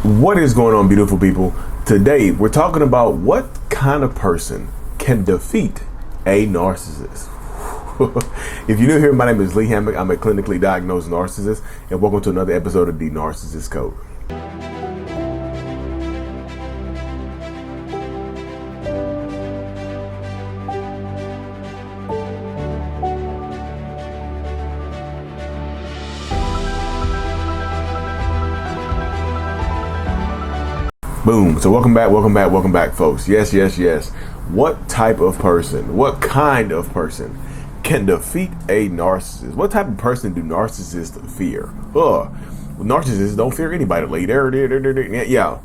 What is going on, beautiful people? Today we're talking about what kind of person can defeat a narcissist. If you're new here, my name is Lee Hammock. I'm a clinically diagnosed narcissist, and welcome to another episode of the Narcissist Code. Boom. So welcome back, folks. Yes. What type of person, what kind of person can defeat a narcissist? What type of person do narcissists fear? Narcissists don't fear anybody. Yeah.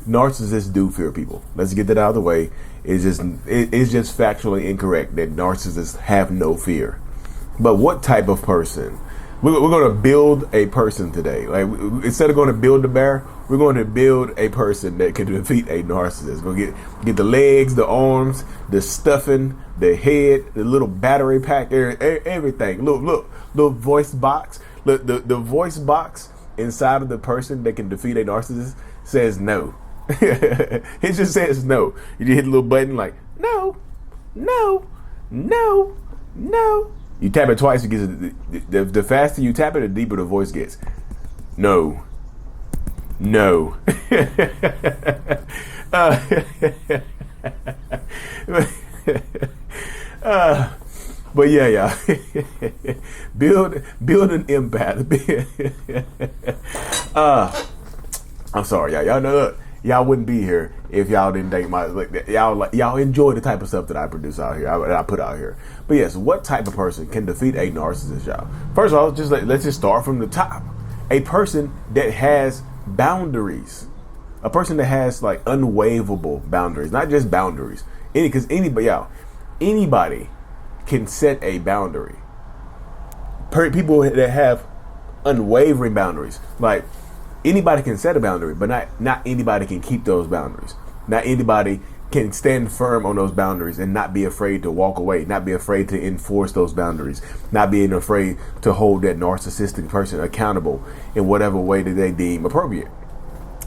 Narcissists do fear people. Let's get that out of the way. It's just factually incorrect that narcissists have no fear. But what type of person? We're going to build a person today. Like, instead of going to build the bear, we're going to build a person that can defeat a narcissist. We're going to get the legs, the arms, the stuffing, the head, the little battery pack, everything. Look, little voice box. Look, the voice box inside of the person that can defeat a narcissist says no. It just says no. You just hit a little button like, no. You tap it twice, it gets the faster you tap it, the deeper the voice gets. No. But yeah. build an empath. I'm sorry, y'all know. Y'all wouldn't be here if y'all didn't think y'all enjoy the type of stuff that I produce out here, that I put out here. But yes, what type of person can defeat a narcissist, y'all? First of all, let's just start from the top. A person that has boundaries, a person that has like unwaverable boundaries, not just boundaries. Because anybody can set a boundary. People that have unwavering boundaries, like. Anybody can set a boundary, but not anybody can keep those boundaries. Not anybody can stand firm on those boundaries and not be afraid to walk away, not be afraid to enforce those boundaries, not being afraid to hold that narcissistic person accountable in whatever way that they deem appropriate.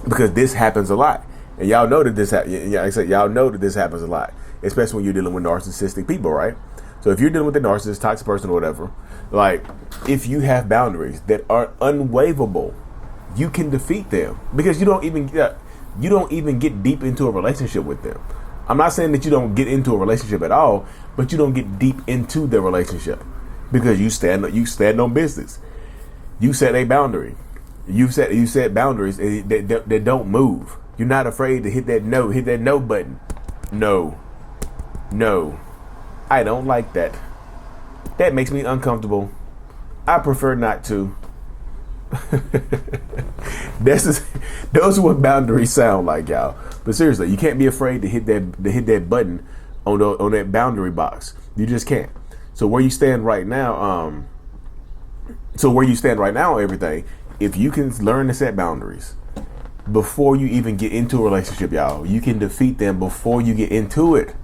Because this happens a lot. And y'all know that y'all know that this happens a lot, especially when you're dealing with narcissistic people, right? So if you're dealing with a narcissist, toxic person or whatever, like if you have boundaries that are unwaverable, you can defeat them because you don't even get deep into a relationship with them. I'm not saying that you don't get into a relationship at all, but you don't get deep into the relationship because you stand on business. You set a boundary. You set boundaries that don't move. You're not afraid to hit that no button. No, I don't like that. That makes me uncomfortable. I prefer not to. Those are what boundaries sound like, y'all. But seriously, you can't be afraid to hit that button on that boundary box. You just can't. So where you stand right now, on everything, if you can learn to set boundaries before you even get into a relationship, y'all, you can defeat them before you get into it.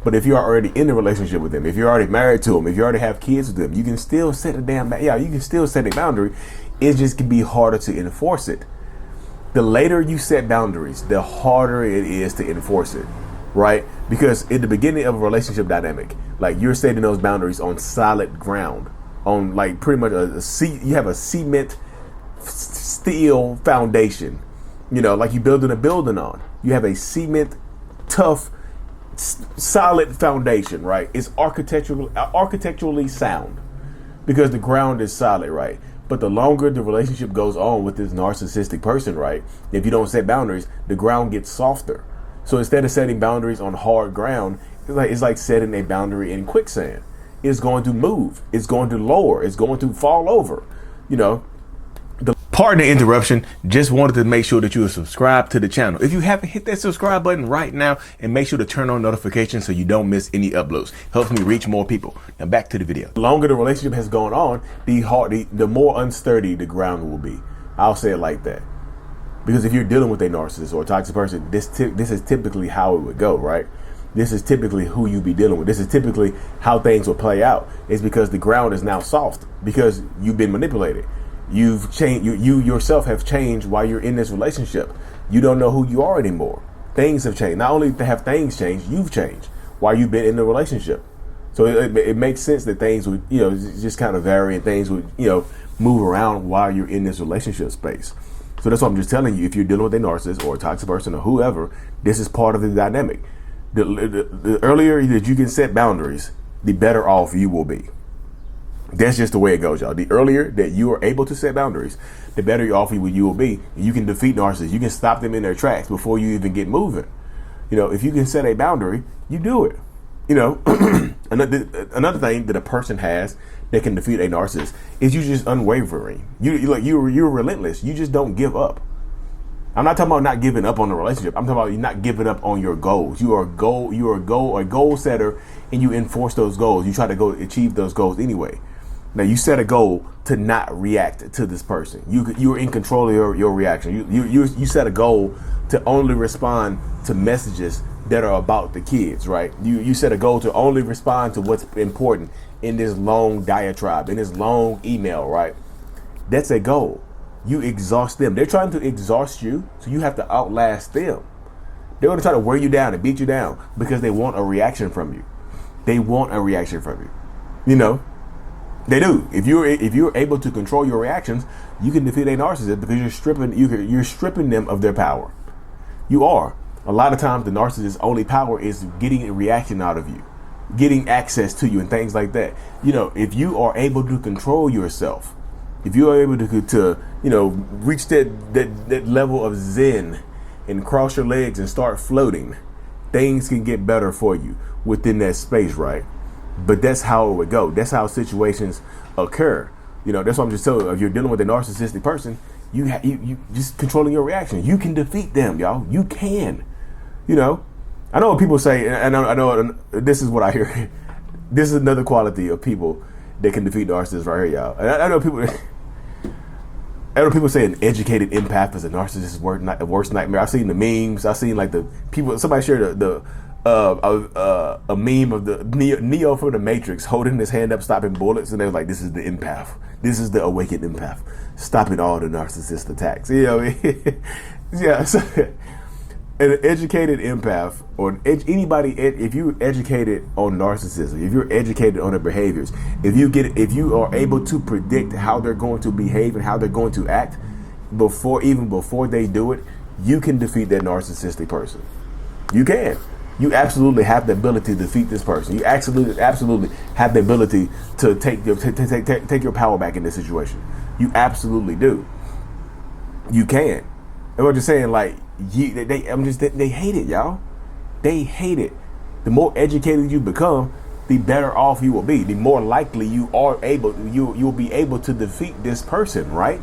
But if you're already in a relationship with them, if you're already married to them, if you already have kids with them, you can still set you can still set a boundary. It just can be harder to enforce it. The later you set boundaries, the harder it is to enforce it, right? Because in the beginning of a relationship dynamic, like you're setting those boundaries on solid ground, on like pretty much you have a cement steel foundation, like you building a building on. You have a cement tough solid foundation, right? It's architecturally sound because the ground is solid, right? But the longer the relationship goes on with this narcissistic person, right, if you don't set boundaries, the ground gets softer. So instead of setting boundaries on hard ground, it's like setting a boundary in quicksand. It's going to move. It's going to lower. It's going to fall over. Pardon the interruption. Just wanted to make sure that you are subscribed to the channel. If you haven't, hit that subscribe button right now and make sure to turn on notifications so you don't miss any uploads. Helps me reach more people. Now back to the video. The longer the relationship has gone on, the more unsturdy the ground will be. I'll say it like that. Because if you're dealing with a narcissist or a toxic person, this is typically how it would go, right? This is typically who you be dealing with. This is typically how things will play out. It's because the ground is now soft because you've been manipulated. You've changed. You yourself have changed while you're in this relationship. You don't know who you are anymore. Things have changed. Not only have things changed, you've changed while you've been in the relationship. So it makes sense that things would, just kind of vary, and things would, move around while you're in this relationship space. So that's what I'm just telling you. If you're dealing with a narcissist or a toxic person or whoever, this is part of the dynamic. The earlier that you can set boundaries, the better off you will be. That's just the way it goes, y'all. The earlier that you are able to set boundaries, the better off you will be. You can defeat narcissists. You can stop them in their tracks before you even get moving. If you can set a boundary, you do it. Another thing that a person has that can defeat a narcissist is you just unwavering. You're relentless. You just don't give up. I'm not talking about not giving up on the relationship. I'm talking about you not giving up on your goals. You are a goal setter, and you enforce those goals. You try to go achieve those goals anyway. Now you set a goal to not react to this person. You're in control of your reaction. You set a goal to only respond to messages that are about the kids, right? You set a goal to only respond to what's important in this long diatribe, in this long email, right? That's a goal. You exhaust them. They're trying to exhaust you, so you have to outlast them. They're going to try to wear you down and beat you down because they want a reaction from you. They want a reaction from you. They do. If you're able to control your reactions, you can defeat a narcissist because you're stripping them of their power. You are. A lot of times the narcissist's only power is getting a reaction out of you, getting access to you and things like that. If you are able to control yourself, if you are able to reach that level of zen and cross your legs and start floating, things can get better for you within that space, right? But that's how it would go. That's how situations occur. That's what I'm just telling you. If you're dealing with a narcissistic person, you just controlling your reaction. You can defeat them, y'all. You can. I know what people say, and I know this is what I hear. This is another quality of people that can defeat narcissists right here, y'all. And I know people. I know people say an educated empath is a narcissist's worst nightmare. I've seen the memes. I've seen the people. Somebody shared a meme of the Neo from the Matrix holding his hand up, stopping bullets, and they're like, "This is the empath. This is the awakened empath, stopping all the narcissist attacks." You know what I mean? Yeah. So, an educated empath, or anybody, if you're educated on narcissism, if you're educated on their behaviors, if you are able to predict how they're going to behave and how they're going to act before they do it, you can defeat that narcissistic person. You can. You absolutely have the ability to defeat this person. You absolutely have the ability to take your power back in this situation. You absolutely do. You can. And I'm just saying, they hate it, y'all. They hate it. The more educated you become, the better off you will be. The more likely you'll be able to defeat this person, right?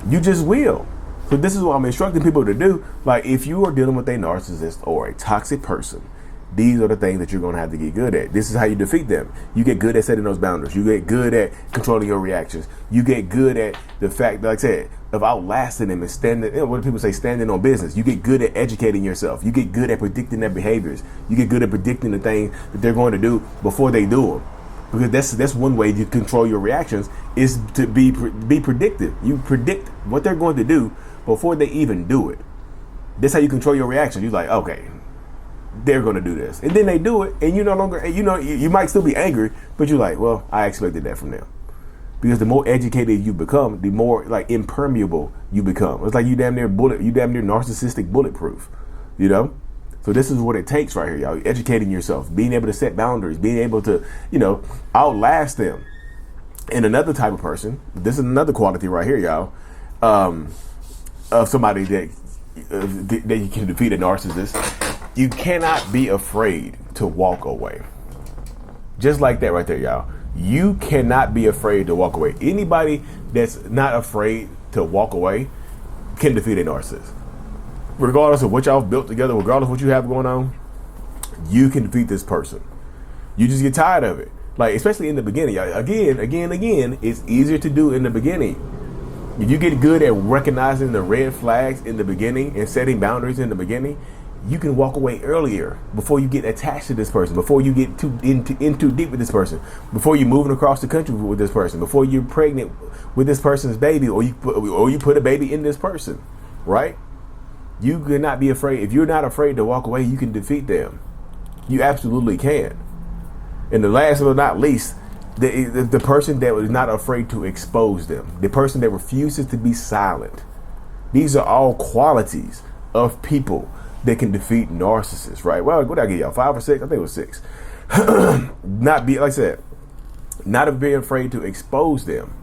You just will. So this is what I'm instructing people to do. If you are dealing with a narcissist or a toxic person, these are the things that you're going to have to get good at. This is how you defeat them. You get good at setting those boundaries. You get good at controlling your reactions. You get good at the fact, like I said, of outlasting them and standing, what do people say, standing on business. You get good at educating yourself. You get good at predicting their behaviors. You get good at predicting the things that they're going to do before they do them. Because that's one way to control your reactions, is to be predictive. You predict what they're going to do before they even do it. That's how you control your reaction. You're like, okay, they're going to do this. And then they do it, and you no longer, you might still be angry, but you're like, well, I expected that from them. Because the more educated you become, the more impermeable you become. It's like you damn near narcissistic bulletproof, So this is what it takes right here, y'all. Educating yourself, being able to set boundaries, being able to, outlast them. And another type of person, this is another quality right here, y'all, of somebody that you can defeat a narcissist. You cannot be afraid to walk away. Just like that right there, y'all. You cannot be afraid to walk away. Anybody that's not afraid to walk away can defeat a narcissist. Regardless of what y'all built together, regardless of what you have going on, you can defeat this person. You just get tired of it. Especially in the beginning. Again, it's easier to do in the beginning. If you get good at recognizing the red flags in the beginning and setting boundaries in the beginning, you can walk away earlier before you get attached to this person, before you get in too deep with this person, before you're moving across the country with this person, before you're pregnant with this person's baby, or you put a baby in this person, right? You cannot be afraid. If you're not afraid to walk away, you can defeat them. You absolutely can. And the last but not least, the person that is not afraid to expose them, the person that refuses to be silent. These are all qualities of people that can defeat narcissists, right? Well, what did I give y'all? 5 or 6? I think it was 6. Not be, like I said, not being afraid to expose them.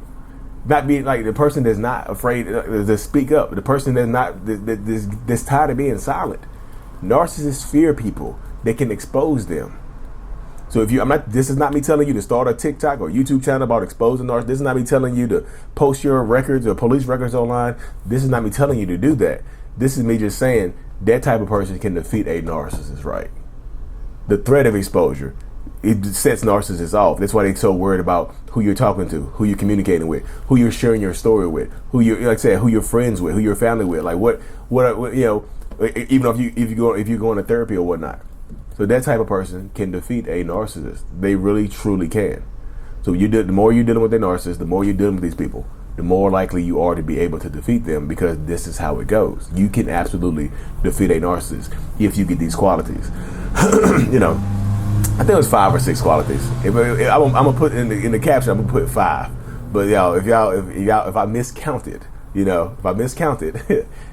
Not being like the person that's not afraid to speak up. The person that's not that's tired of being silent. Narcissists fear people that can expose them. So if you, this is not me telling you to start a TikTok or YouTube channel about exposing narcissists. This is not me telling you to post your records or police records online. This is not me telling you to do that. This is me just saying that type of person can defeat a narcissist, right? The threat of exposure, it sets narcissists off. That's why they're so worried about who you're talking to, who you're communicating with, who you're sharing your story with, who you're, like I said, who you're friends with, who you're family with. Like what you know, even if you're going to therapy or whatnot. So that type of person can defeat a narcissist. They really truly can. So the more you're dealing with a narcissist, the more you're dealing with these people, the more likely you are to be able to defeat them, because this is how it goes. You can absolutely defeat a narcissist if you get these qualities. You know, I think it was 5 or 6 qualities. I'm gonna put in the caption, I'm gonna put 5. But if I miscounted,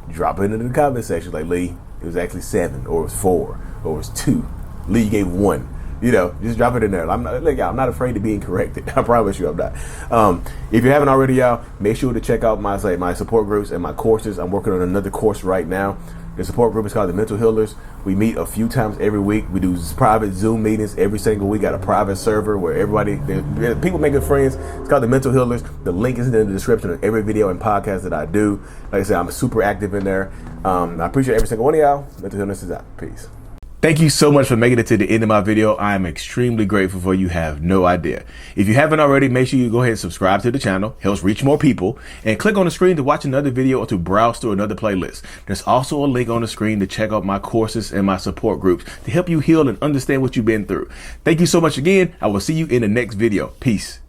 drop it into the comment section. Like, Lee, it was actually 7, or it was 4, or it was 2. Lee, you gave 1. Just drop it in there. I'm not afraid to being corrected. I promise you I'm not. If you haven't already, y'all, make sure to check out my support groups and my courses. I'm working on another course right now. The support group is called the Mental Healers. We meet a few times every week. We do private Zoom meetings every single week. Got a private server where people make good friends. It's called the Mental Healers. The link is in the description of every video and podcast that I do. Like I said, I'm super active in there. I appreciate every single one of y'all. Mental Healness is out. Peace. Thank you so much for making it to the end of my video. I am extremely grateful for you. Have no idea. If you haven't already, make sure you go ahead and subscribe to the channel. Helps reach more people. And click on the screen to watch another video or to browse through another playlist. There's also a link on the screen to check out my courses and my support groups to help you heal and understand what you've been through. Thank you so much again. I will see you in the next video. Peace.